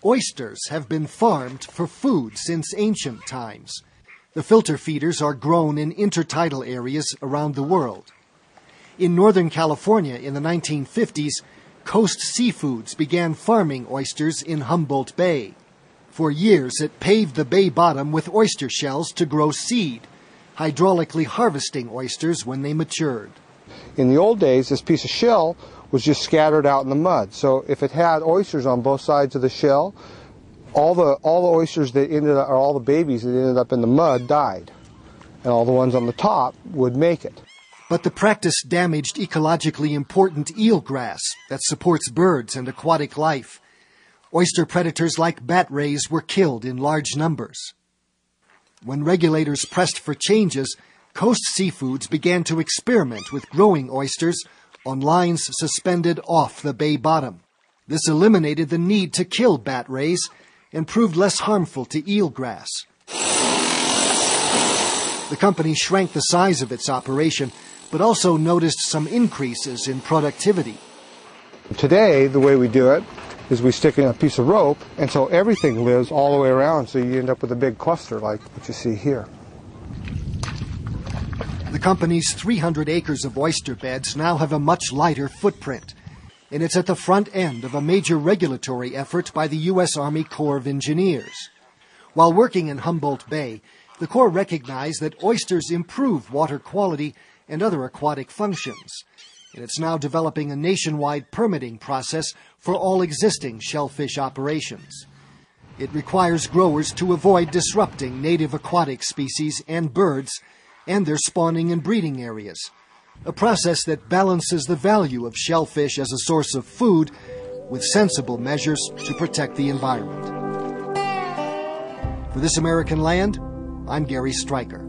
Oysters have been farmed for food since ancient times. The filter feeders are grown in intertidal areas around the world. In Northern California in the 1950s, Coast Seafoods began farming oysters in Humboldt Bay. For years, it paved the bay bottom with oyster shells to grow seed, hydraulically harvesting oysters when they matured. In the old days, this piece of shell was just scattered out in the mud. So if it had oysters on both sides of the shell, all the oysters that ended up, or all the babies that ended up in the mud died, and all the ones on the top would make it. But the practice damaged ecologically important eelgrass that supports birds and aquatic life. Oyster predators like bat rays were killed in large numbers. When regulators pressed for changes, Coast Seafoods began to experiment with growing oysters on lines suspended off the bay bottom. This eliminated the need to kill bat rays and proved less harmful to eelgrass. The company shrank the size of its operation, but also noticed some increases in productivity. Today, the way we do it is we stick in a piece of rope, and so everything lives all the way around, so you end up with a big cluster like what you see here. The company's 300 acres of oyster beds now have a much lighter footprint, and it's at the front end of a major regulatory effort by the U.S. Army Corps of Engineers. While working in Humboldt Bay, the Corps recognized that oysters improve water quality and other aquatic functions, and it's now developing a nationwide permitting process for all existing shellfish operations. It requires growers to avoid disrupting native aquatic species and birds and their spawning and breeding areas, a process that balances the value of shellfish as a source of food with sensible measures to protect the environment. For This American Land, I'm Gary Stryker.